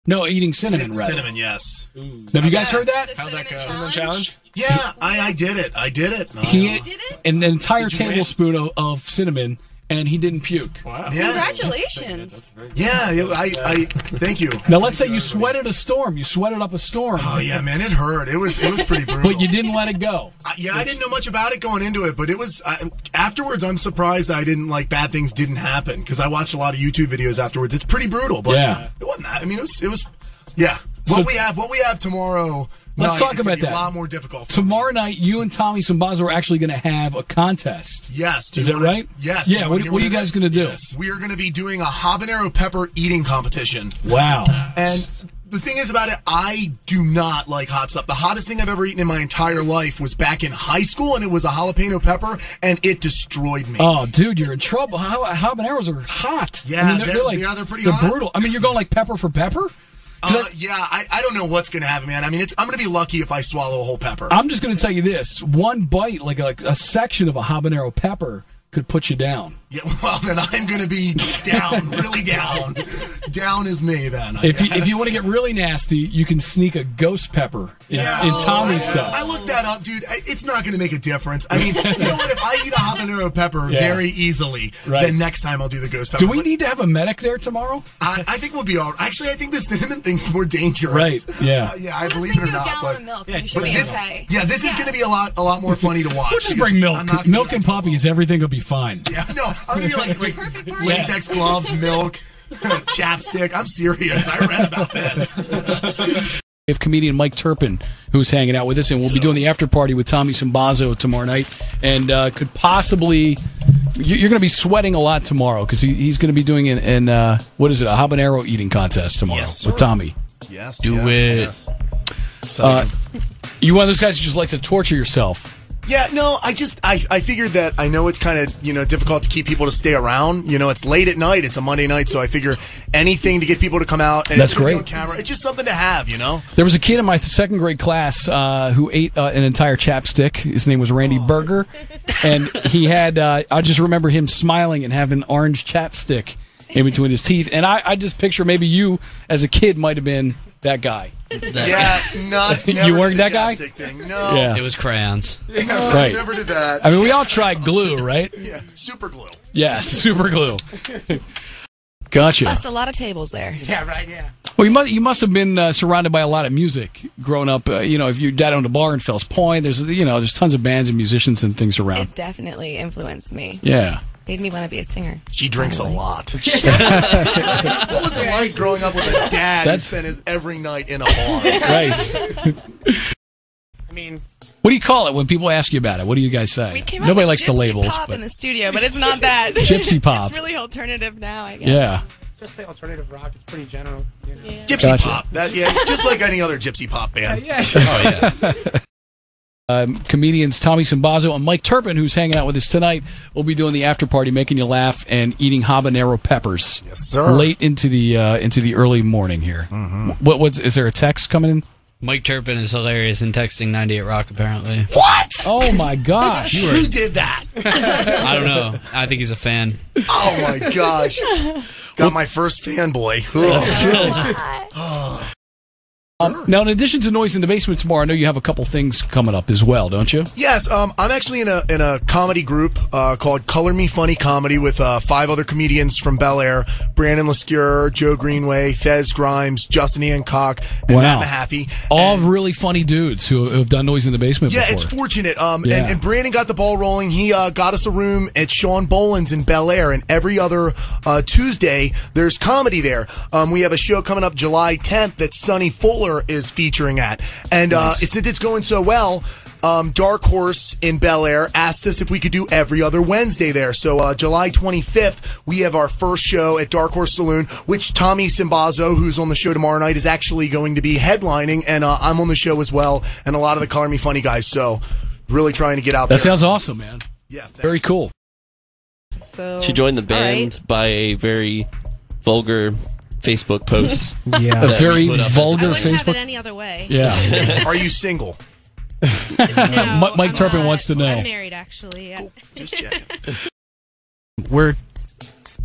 No, eating cinnamon. Cinnamon, yes. Ooh. Have you guys heard that? How'd that go? Cinnamon challenge? Yeah, I did it. I did it. He ate an entire tablespoon of cinnamon, and he didn't puke. Wow. Yeah. Congratulations. Yeah, I thank you. Now, let's say you sweated a storm. You sweated up a storm. Oh, yeah, man, it hurt. It was pretty brutal. But you didn't let it go. I didn't know much about it going into it, but it was afterwards. I'm surprised I didn't bad things didn't happen because I watched a lot of YouTube videos afterwards. It's pretty brutal, but it wasn't that. I mean, it was yeah. What we have tomorrow. Let's talk about that. A lot more difficult. Tomorrow night, you and Tommy Sinbazo are actually going to have a contest. Yes. Is that right? Yes. Yeah. What are you guys going to do? Yes. We are going to be doing a habanero pepper eating competition. Wow. And the thing is about it, I do not like hot stuff. The hottest thing I've ever eaten in my entire life was back in high school, and it was a jalapeno pepper, and it destroyed me. Oh, dude, you're in trouble. Habaneros are hot. Yeah, I mean, they're pretty hot. They're brutal. I mean, you're going like pepper for pepper? Yeah, I don't know what's going to happen, man. I mean, I'm going to be lucky if I swallow a whole pepper. I'm just going to tell you this. One bite, like a section of a habanero pepper, could put you down. Yeah, well, then I'm going to be down, really down. Down is me, then. If you want to get really nasty, you can sneak a ghost pepper in Tommy's stuff. I looked that up, dude. It's not going to make a difference. I mean, you know what? If I eat a habanero pepper very easily, then next time I'll do the ghost pepper. Do we need to have a medic there tomorrow? I think we'll be all right. Actually, I think the cinnamon thing's more dangerous. Right, yeah. Yeah, I believe it or not. Gallon of milk. This is going to be a lot more funny to watch. We'll just bring milk. Milk and puppies, everything will be fine. Yeah, no, I'm going to be like latex gloves, milk, chapstick. I'm serious. I read about this. We have comedian Mike Turpin, who's hanging out with us, and we'll be doing the after party with Tommy Sinbazo tomorrow night, and could possibly... You're going to be sweating a lot tomorrow, because he's going to be doing a habanero eating contest tomorrow with Tommy. Yes. Do it. Yes. So, you one of those guys who just likes to torture yourself. Yeah, no, I figured that I know it's kind of, difficult to keep people to stay around. It's late at night. It's a Monday night, so I figure anything to get people to come out. And that's great. On camera. It's just something to have, There was a kid in my second grade class who ate an entire chapstick. His name was Randy Berger. And he had, I just remember him smiling and having an orange chapstick in between his teeth. And I just picture maybe you as a kid might have been that guy. Yeah, not you weren't that guy? Thing. No, it was crayons. No, right. Never did that. I mean, we all tried glue, right? Yeah, super glue. Yes, super glue. Gotcha. Bust a lot of tables there. Yeah, right. Yeah. Well, you must have been surrounded by a lot of music growing up. If your dad owned a bar in Fells Point, there's tons of bands and musicians and things around. It definitely influenced me. Yeah. Made me want to be a singer. She drinks a lot. What was it like growing up with a dad who spent his every night in a bar? Right. I mean, what do you call it when people ask you about it? What do you guys say? We came Nobody up with likes the labels. Gypsy pop in the studio, but it's not that. Gypsy pop. It's really alternative now, I guess. Yeah. Just say alternative rock. It's pretty general. Yeah. Gypsy pop. It's just like any other gypsy pop band. Yeah. Oh yeah. Comedians Tommy Sinbazo and Mike Turpin, who's hanging out with us tonight, will be doing the after party, making you laugh and eating habanero peppers. Yes, sir. Late into the early morning here. Mm-hmm. Is there a text coming in? Mike Turpin is hilarious in texting 98 Rock, apparently. What? Oh, my gosh. Who did that? I don't know. I think he's a fan. Oh, my gosh. Got my first fanboy. Now, in addition to Noise in the Basement tomorrow, I know you have a couple things coming up as well, don't you? Yes, I'm actually in a comedy group called Color Me Funny Comedy with 5 other comedians from Bel Air: Brandon Lascure, Joe Greenway, Fez Grimes, Justin Hancock, and Matt Mahaffey. All really funny dudes who have done Noise in the Basement before. Yeah, it's fortunate. And Brandon got the ball rolling. He got us a room at Sean Boland's in Bel Air, and every other Tuesday there's comedy there. We have a show coming up July 10th that Sonny Fuller is featuring at, and since it's going so well, Dark Horse in Bel Air asked us if we could do every other Wednesday there. So July 25th, we have our first show at Dark Horse Saloon, which Tommy Sinbazo, who's on the show tomorrow night, is actually going to be headlining, and I'm on the show as well, and a lot of the Color Me Funny guys. So really trying to get out there. That sounds awesome, man. Yeah, thanks. Very cool. So she joined the band by a very vulgar Facebook post. Yeah, a very vulgar I wouldn't Facebook. have it any other way. Yeah. Are you single? No, Mike Turpin wants to know. I'm married, actually. Yeah. Cool. Just checking. We're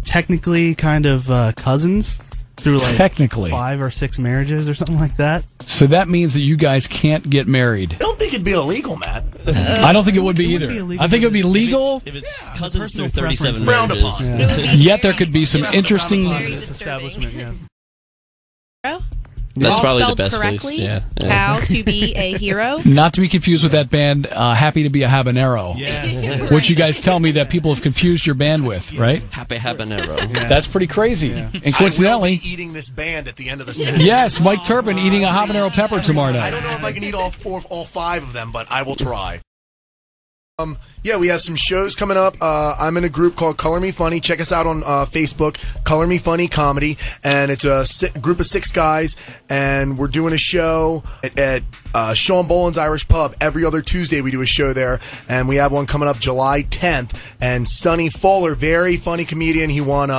technically kind of cousins. through like Technically. 5 or 6 marriages or something like that. So that means that you guys can't get married. I don't think it'd be illegal, Matt. I don't think it would be either. illegal, I think it would be legal, If it's cousins through personal 37 Frowned marriages. upon. Yeah. yet there could be some interesting... Very This disturbing. establishment, yes. That's All probably the spelled best correctly. place. Yeah. How to be a hero. Not to be confused with that band, Happy to be a Habanero. Yes. Which you guys tell me that people have confused your band with, right? Happy habanero. Yeah. That's pretty crazy. And I will coincidentally, be eating this band at the end of the set. yes, Mike Turpin eating a habanero pepper tomorrow I night. don't know if I can eat all 5 of them, but I will try. Yeah, we have some shows coming up. I'm in a group called Color Me Funny. Check us out on Facebook, Color Me Funny Comedy, and it's a group of 6 guys, and we're doing a show at Sean Boland's Irish Pub. Every other Tuesday we do a show there, and we have one coming up July 10th. And Sonny Fuller, very funny comedian. He won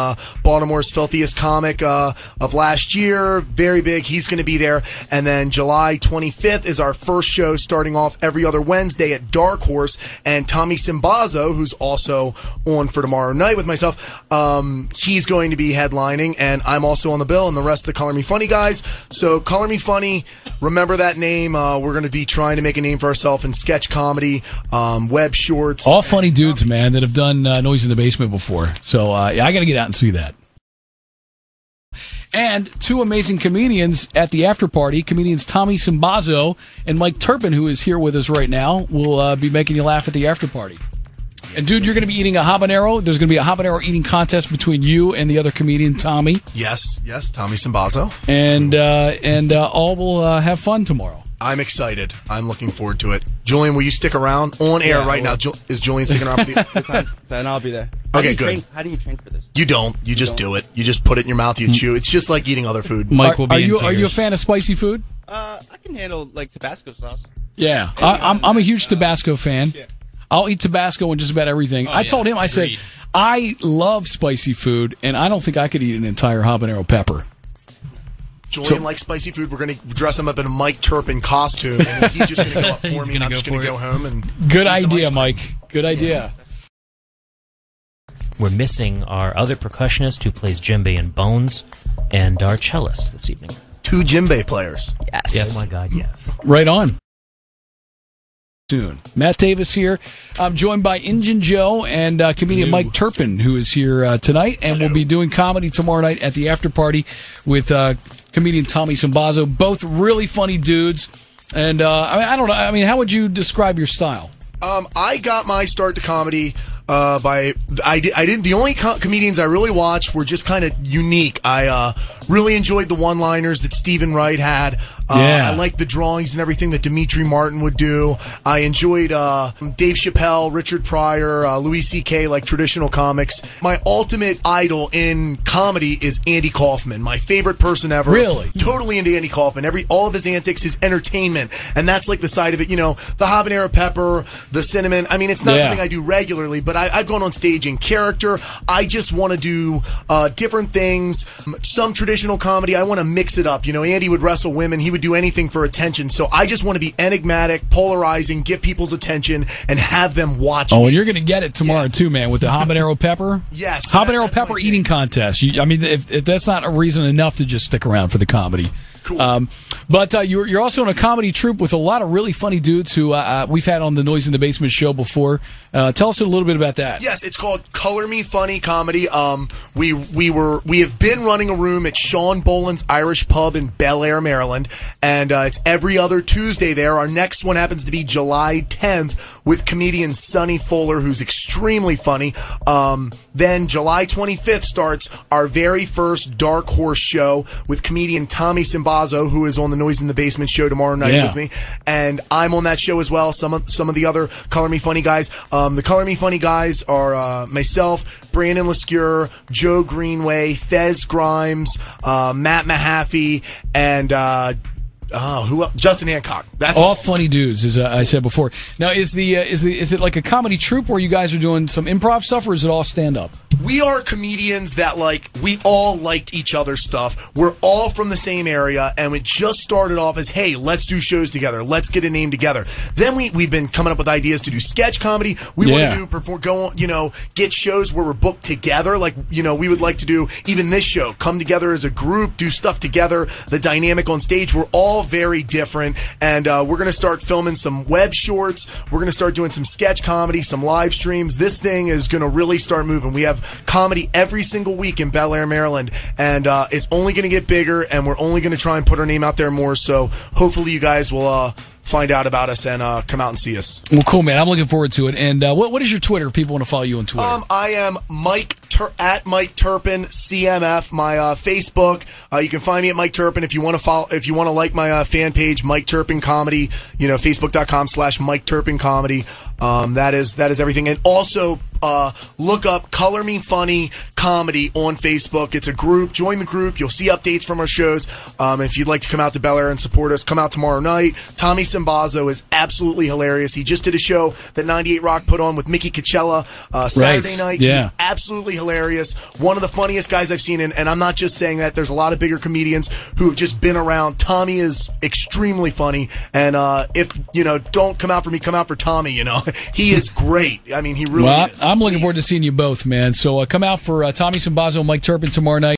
Baltimore's Filthiest Comic of last year. Very big. He's going to be there. And then July 25th is our first show, starting off every other Wednesday at Dark Horse. And Tommy Sinbazo, who's also on for tomorrow night with myself, he's going to be headlining, and I'm also on the bill, and the rest of the Color Me Funny guys. So Color Me Funny, remember that name. We're going to be trying to make a name for ourselves in sketch comedy, web shorts. All funny dudes, man, that have done Noise in the Basement before. So yeah, I got to get out and see that. And 2 amazing comedians at the after party, comedians Tommy Sinbazo and Mike Turpin, who is here with us right now, will be making you laugh at the after party. And dude, you're going to be eating a habanero. There's going to be a habanero eating contest between you and the other comedian, Tommy. Yes, Tommy Sinbazo. And all will have fun tomorrow. I'm excited. I'm looking forward to it. Julian, will you stick around on air right now? Is Julian sticking around with you? Then I'll be there. Okay, good. How do you train for this? You don't. You just do it. You just put it in your mouth. You chew. It's just like eating other food. Mike will be are you a fan of spicy food? I can handle like Tabasco sauce. Yeah, I'm a huge Tabasco fan. Yeah. I'll eat Tabasco in just about everything. I told him, I said, I love spicy food, and I don't think I could eat an entire habanero pepper. Julian likes spicy food. We're going to dress him up in a Mike Turpin costume, and he's just going to go up for me, and I'm just going to go home. And good idea, Mike. Good idea. We're missing our other percussionist who plays djembe in Bones, and our cellist this evening. 2 djembe players. Yes. Oh my God, yes. Right on. Soon. Matt Davis here. I'm joined by Injun Joe and comedian Mike Turpin, who is here tonight, and we'll be doing comedy tomorrow night at the after party with comedian Tommy Sinbazo. Both really funny dudes. And I don't know. I mean, how would you describe your style? I got my start to comedy the only comedians I really watched were just kind of unique. I really enjoyed the one-liners that Stephen Wright had. I liked the drawings and everything that Dimitri Martin would do. I enjoyed Dave Chappelle, Richard Pryor, Louis C.K., like traditional comics. My ultimate idol in comedy is Andy Kaufman, my favorite person ever. Really? Totally into Andy Kaufman. All of his antics, his entertainment, and that's like the side of it, the habanero pepper, the cinnamon. I mean, it's not something I do regularly, but I've gone on stage in character. I just want to do different things. Some traditional comedy, I want to mix it up. Andy would wrestle women. He would do anything for attention. So I just want to be enigmatic, polarizing, get people's attention, and have them watch me. And you're going to get it tomorrow, too, man, with the habanero pepper. Yes. Habanero pepper eating contest. If that's not a reason enough to just stick around for the comedy. Cool. But you're also in a comedy troupe with a lot of really funny dudes who we've had on the Noise in the Basement show before. Tell us a little bit about that. Yes, it's called Color Me Funny Comedy. We have been running a room at Sean Boland's Irish Pub in Bel Air, Maryland, and it's every other Tuesday there. Our next one happens to be July 10th with comedian Sonny Fuller, who's extremely funny. Then July 25th starts our very first Dark Horse show with comedian Tommy Sinbazo, who is on the Noise in the Basement show tomorrow night with me, and I'm on that show as well. Some of the other Color Me Funny guys. The Color Me Funny guys are myself, Brandon Lescure, Joe Greenway, Fez Grimes, Matt Mahaffey, and who else? Justin Hancock. That's all funny dudes, as I said before. Now, is it like a comedy troupe where you guys are doing some improv stuff, or is it all stand up? we are comedians that, like, we all liked each other's stuff. We're all from the same area, and it just started off as, hey, let's do shows together. Let's get a name together. Then we've been coming up with ideas to do sketch comedy. We want to do get shows where we're booked together. Like, we would like to do even this show, come together as a group, do stuff together. The dynamic on stage, we're all very different, and we're going to start filming some web shorts. We're going to start doing some sketch comedy, some live streams. This thing is going to really start moving. We have comedy every single week in Bel Air, Maryland, and it's only going to get bigger, and we're only going to try and put our name out there more, so hopefully you guys will find out about us and come out and see us. Well, cool, man. I'm looking forward to it. And what is your Twitter? People want to follow you on Twitter. I am at Mike Turpin CMF. My Facebook. You can find me at Mike Turpin if you want to follow. If you want to like my fan page, Mike Turpin Comedy. Facebook.com/Mike Turpin Comedy. That is everything. And also look up Color Me Funny Comedy on Facebook. It's a group. Join the group. You'll see updates from our shows. If you'd like to come out to Bel Air and support us, come out tomorrow night. Tommy Sinbazo is absolutely hilarious. He just did a show that 98 Rock put on with Mickey Coachella Saturday night. Yeah. He's absolutely hilarious. One of the funniest guys I've seen, and I'm not just saying that. There's a lot of bigger comedians who have just been around. Tommy is extremely funny, and if don't come out for me, come out for Tommy. He is great. I mean, he really is. I'm looking forward to seeing you both, man. So come out for Tommy Sinbazo and Mike Turpin tomorrow night.